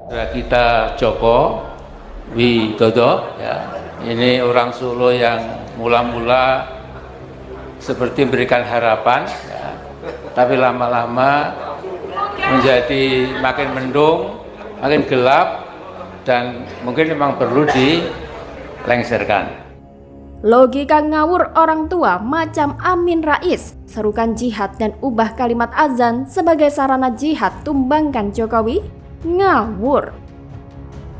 Kita Joko Widodo, ya, ini orang Solo yang mula-mula seperti memberikan harapan, ya, tapi lama-lama menjadi makin mendung, makin gelap, dan mungkin memang perlu dilengserkan. Logika ngawur orang tua macam Amin Rais, serukan jihad dan ubah kalimat azan sebagai sarana jihad tumbangkan Jokowi, ngawur.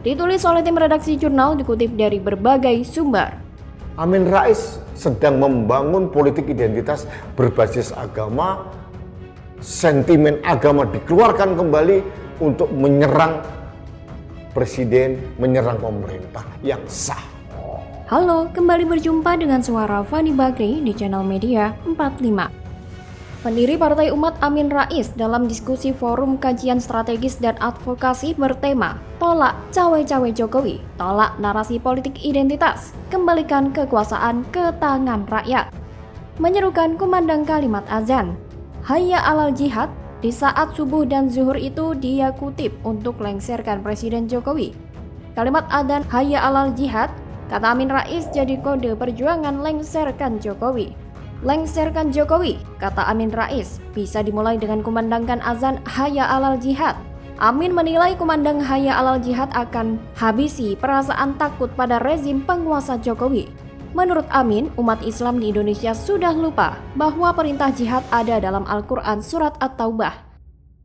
Ditulis oleh tim redaksi jurnal, dikutip dari berbagai sumber. Amin Rais sedang membangun politik identitas berbasis agama, sentimen agama dikeluarkan kembali untuk menyerang presiden, menyerang pemerintah yang sah. Halo, kembali berjumpa dengan suara Fani Bakri di channel Media 45. Pendiri Partai Umat Amin Rais dalam diskusi Forum Kajian Strategis dan Advokasi bertema Tolak Cawe-Cawe Jokowi, tolak narasi politik identitas, kembalikan kekuasaan ke tangan rakyat. Menyerukan kumandang kalimat azan, Hayya alal jihad, di saat subuh dan zuhur itu dia kutip untuk lengserkan Presiden Jokowi. Kalimat adzan Hayya alal jihad, kata Amin Rais, jadi kode perjuangan lengserkan Jokowi. Lengserkan Jokowi, kata Amin Rais, bisa dimulai dengan kumandangkan azan Hayya alal jihad. Amin menilai kumandang Hayya alal jihad akan habisi perasaan takut pada rezim penguasa Jokowi. Menurut Amin, umat Islam di Indonesia sudah lupa bahwa perintah jihad ada dalam Al-Quran Surat At-Taubah.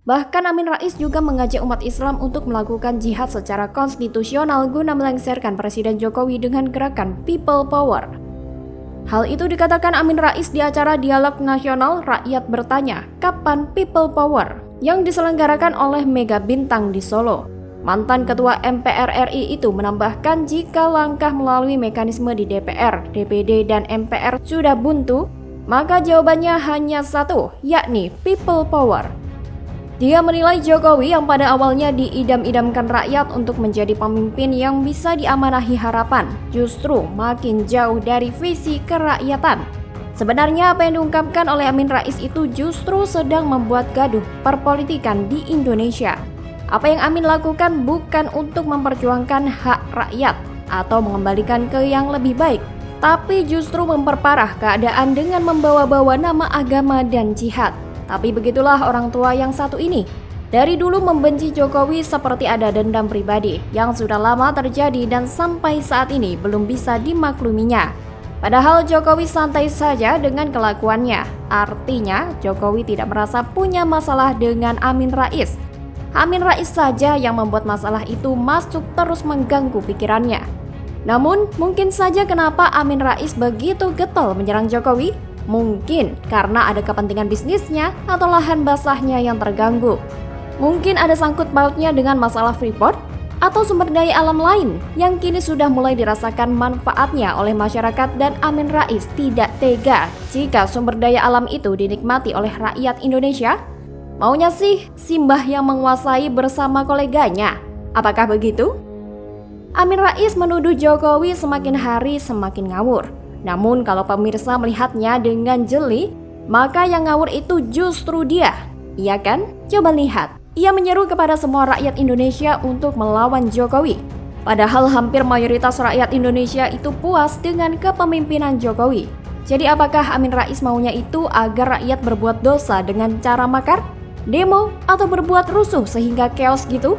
Bahkan Amin Rais juga mengajak umat Islam untuk melakukan jihad secara konstitusional guna melengserkan Presiden Jokowi dengan gerakan People Power. Hal itu dikatakan Amin Rais di acara Dialog Nasional Rakyat Bertanya, Kapan People Power? Yang diselenggarakan oleh Mega Bintang di Solo. Mantan Ketua MPR RI itu menambahkan jika langkah melalui mekanisme di DPR, DPD, dan MPR sudah buntu, maka jawabannya hanya satu, yakni People Power. Dia menilai Jokowi yang pada awalnya diidam-idamkan rakyat untuk menjadi pemimpin yang bisa diamanahi harapan, justru makin jauh dari visi kerakyatan. Sebenarnya apa yang diungkapkan oleh Amin Rais itu justru sedang membuat gaduh perpolitikan di Indonesia. Apa yang Amin lakukan bukan untuk memperjuangkan hak rakyat atau mengembalikan ke yang lebih baik, tapi justru memperparah keadaan dengan membawa-bawa nama agama dan jihad. Tapi begitulah orang tua yang satu ini. Dari dulu membenci Jokowi seperti ada dendam pribadi yang sudah lama terjadi dan sampai saat ini belum bisa dimakluminya. Padahal Jokowi santai saja dengan kelakuannya. Artinya Jokowi tidak merasa punya masalah dengan Amin Rais. Amin Rais saja yang membuat masalah itu masuk terus mengganggu pikirannya. Namun mungkin saja kenapa Amin Rais begitu getol menyerang Jokowi? Mungkin karena ada kepentingan bisnisnya atau lahan basahnya yang terganggu. Mungkin ada sangkut pautnya dengan masalah Freeport atau sumber daya alam lain yang kini sudah mulai dirasakan manfaatnya oleh masyarakat dan Amin Rais tidak tega jika sumber daya alam itu dinikmati oleh rakyat Indonesia. Maunya sih Simbah yang menguasai bersama koleganya. Apakah begitu? Amin Rais menuduh Jokowi semakin hari semakin ngawur. Namun kalau pemirsa melihatnya dengan jeli, maka yang ngawur itu justru dia. Iya kan? Coba lihat. Ia menyeru kepada semua rakyat Indonesia untuk melawan Jokowi. Padahal hampir mayoritas rakyat Indonesia itu puas dengan kepemimpinan Jokowi. Jadi apakah Amin Rais maunya itu agar rakyat berbuat dosa dengan cara makar, demo, atau berbuat rusuh sehingga chaos gitu?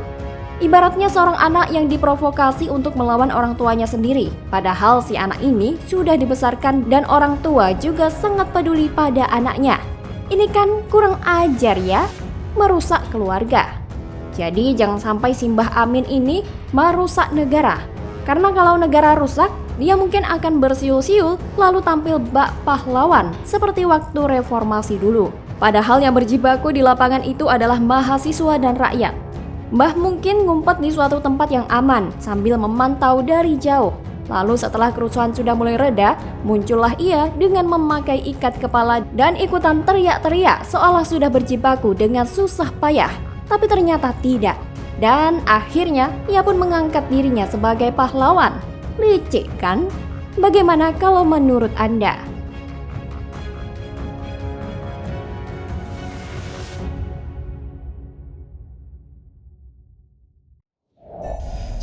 Ibaratnya seorang anak yang diprovokasi untuk melawan orang tuanya sendiri. Padahal si anak ini sudah dibesarkan dan orang tua juga sangat peduli pada anaknya. Ini kan kurang ajar ya, merusak keluarga. Jadi jangan sampai Simbah Amin ini merusak negara. Karena kalau negara rusak, dia mungkin akan bersiul-siul lalu tampil bak pahlawan seperti waktu reformasi dulu. Padahal yang berjibaku di lapangan itu adalah mahasiswa dan rakyat. Mbah mungkin ngumpet di suatu tempat yang aman sambil memantau dari jauh. Lalu setelah kerusuhan sudah mulai reda, muncullah ia dengan memakai ikat kepala dan ikutan teriak-teriak seolah sudah berjibaku dengan susah payah. Tapi ternyata tidak. Dan akhirnya ia pun mengangkat dirinya sebagai pahlawan. Licik kan? Bagaimana kalau menurut Anda?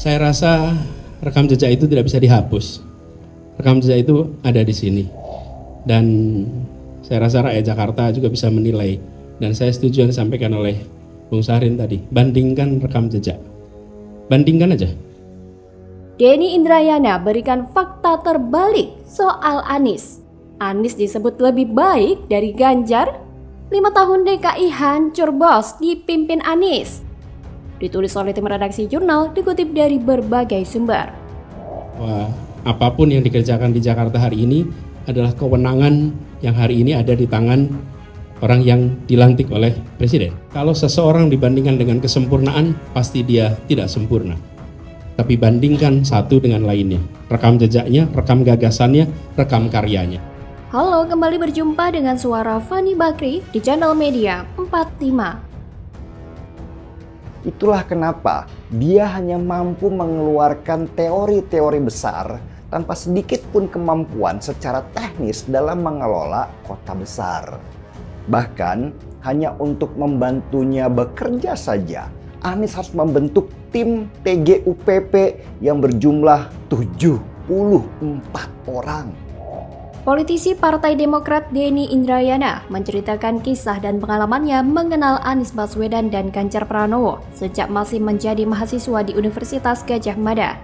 Saya rasa rekam jejak itu tidak bisa dihapus. Rekam jejak itu ada di sini. Dan saya rasa rakyat Jakarta juga bisa menilai. Dan saya setuju yang disampaikan oleh Bung Syahrin tadi. Bandingkan rekam jejak. Bandingkan aja. Denny Indrayana berikan fakta terbalik soal Anies. Anies disebut lebih baik dari Ganjar. 5 tahun DKI hancur bos dipimpin Anies. Ditulis oleh tim redaksi jurnal, dikutip dari berbagai sumber. Wah, apapun yang dikerjakan di Jakarta hari ini adalah kewenangan yang hari ini ada di tangan orang yang dilantik oleh Presiden. Kalau seseorang dibandingkan dengan kesempurnaan, pasti dia tidak sempurna. Tapi bandingkan satu dengan lainnya. Rekam jejaknya, rekam gagasannya, rekam karyanya. Halo, kembali berjumpa dengan suara Fani Bakri di channel Media 45. Itulah kenapa dia hanya mampu mengeluarkan teori-teori besar tanpa sedikit pun kemampuan secara teknis dalam mengelola kota besar. Bahkan hanya untuk membantunya bekerja saja, Anies harus membentuk tim TGUPP yang berjumlah 74 orang. Politisi Partai Demokrat Denny Indrayana menceritakan kisah dan pengalamannya mengenal Anies Baswedan dan Ganjar Pranowo sejak masih menjadi mahasiswa di Universitas Gadjah Mada.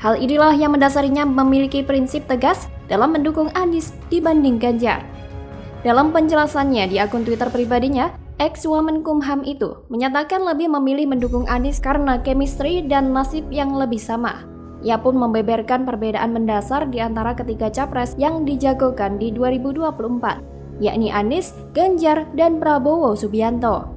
Hal inilah yang mendasarinya memiliki prinsip tegas dalam mendukung Anies dibanding Ganjar. Dalam penjelasannya di akun Twitter pribadinya, ex-Wamenkumham itu menyatakan lebih memilih mendukung Anies karena chemistry dan nasib yang lebih sama. Ia pun membeberkan perbedaan mendasar di antara ketiga capres yang dijagokan di 2024, yakni Anies, Ganjar, dan Prabowo Subianto.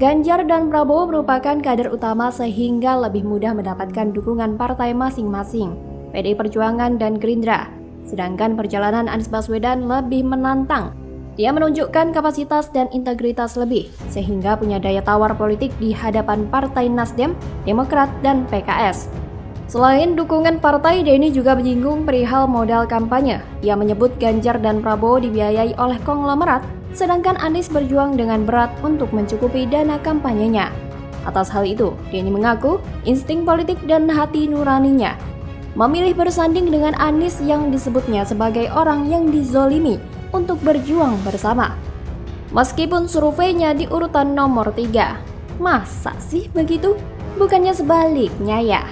Ganjar dan Prabowo merupakan kader utama sehingga lebih mudah mendapatkan dukungan partai masing-masing, PDI Perjuangan dan Gerindra. Sedangkan perjalanan Anies Baswedan lebih menantang. Dia menunjukkan kapasitas dan integritas lebih, sehingga punya daya tawar politik di hadapan Partai Nasdem, Demokrat, dan PKS. Selain dukungan partai, Denny juga menyinggung perihal modal kampanye. Ia menyebut Ganjar dan Prabowo dibiayai oleh konglomerat, sedangkan Anies berjuang dengan berat untuk mencukupi dana kampanyenya. Atas hal itu, Denny mengaku insting politik dan hati nuraninya memilih bersanding dengan Anies yang disebutnya sebagai orang yang dizolimi untuk berjuang bersama. Meskipun surveinya di urutan nomor 3. Masa sih begitu? Bukannya sebaliknya ya?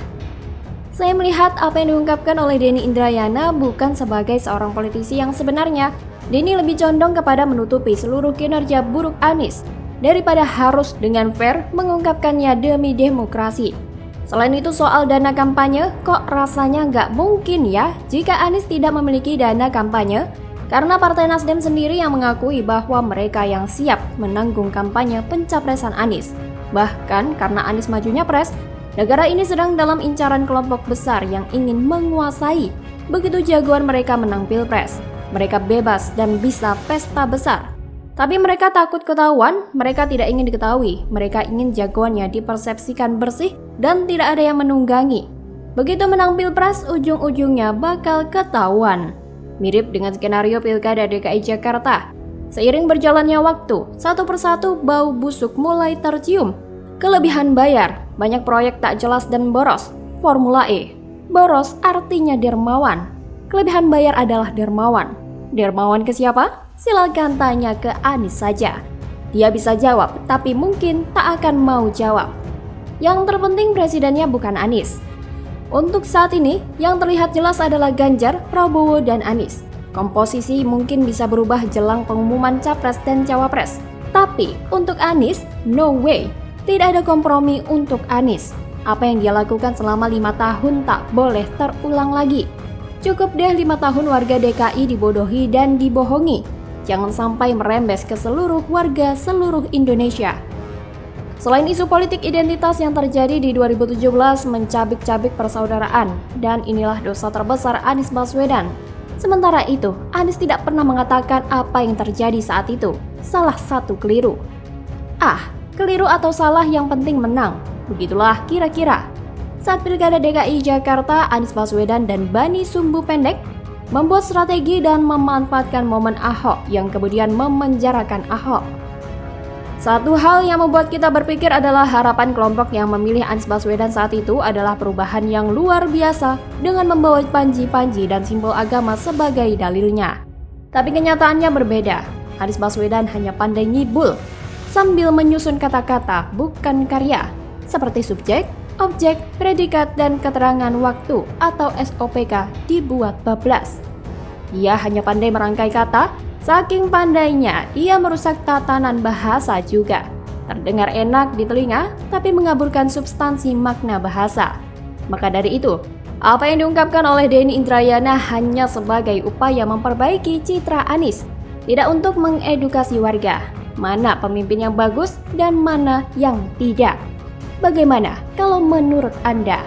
Saya melihat apa yang diungkapkan oleh Denny Indrayana bukan sebagai seorang politisi yang sebenarnya. Denny lebih condong kepada menutupi seluruh kinerja buruk Anies daripada harus dengan fair mengungkapkannya demi demokrasi. Selain itu soal dana kampanye, kok rasanya nggak mungkin ya jika Anies tidak memiliki dana kampanye? Karena Partai Nasdem sendiri yang mengakui bahwa mereka yang siap menanggung kampanye pencapresan Anies. Bahkan karena Anies majunya pres, negara ini sedang dalam incaran kelompok besar yang ingin menguasai. Begitu jagoan mereka menang pilpres, mereka bebas dan bisa pesta besar. Tapi mereka takut ketahuan, mereka tidak ingin diketahui. Mereka ingin jagoannya dipersepsikan bersih dan tidak ada yang menunggangi. Begitu menang pilpres, ujung-ujungnya bakal ketahuan. Mirip dengan skenario Pilkada DKI Jakarta. Seiring berjalannya waktu, satu persatu bau busuk mulai tercium. Kelebihan bayar, banyak proyek tak jelas dan boros. Formula E, boros artinya dermawan. Kelebihan bayar adalah dermawan. Dermawan ke siapa? Silakan tanya ke Anies saja. Dia bisa jawab, tapi mungkin tak akan mau jawab. Yang terpenting presidennya bukan Anies. Untuk saat ini, yang terlihat jelas adalah Ganjar, Prabowo, dan Anies. Komposisi mungkin bisa berubah jelang pengumuman capres dan cawapres. Tapi untuk Anies, no way. Tidak ada kompromi untuk Anies. Apa yang dia lakukan selama 5 tahun tak boleh terulang lagi. Cukup deh 5 tahun warga DKI dibodohi dan dibohongi. Jangan sampai merembes ke seluruh warga seluruh Indonesia. Selain isu politik identitas yang terjadi di 2017 mencabik-cabik persaudaraan, dan inilah dosa terbesar Anies Baswedan. Sementara itu, Anies tidak pernah mengatakan apa yang terjadi saat itu. Salah satu keliru. Keliru atau salah yang penting menang. Begitulah kira-kira. Saat Pilkada DKI Jakarta, Anies Baswedan dan Bani Sumbu Pendek membuat strategi dan memanfaatkan momen Ahok yang kemudian memenjarakan Ahok. Satu hal yang membuat kita berpikir adalah harapan kelompok yang memilih Anies Baswedan saat itu adalah perubahan yang luar biasa dengan membawa panji-panji dan simbol agama sebagai dalilnya. Tapi kenyataannya berbeda. Anies Baswedan hanya pandai ngibul sambil menyusun kata-kata bukan karya seperti subjek, objek, predikat, dan keterangan waktu atau SOPK dibuat bablas. Ia hanya pandai merangkai kata, saking pandainya ia merusak tatanan bahasa juga. Terdengar enak di telinga, tapi mengaburkan substansi makna bahasa. Maka dari itu, apa yang diungkapkan oleh Denny Indrayana hanya sebagai upaya memperbaiki citra Anies, tidak untuk mengedukasi warga, mana pemimpin yang bagus dan mana yang tidak. Bagaimana kalau menurut Anda?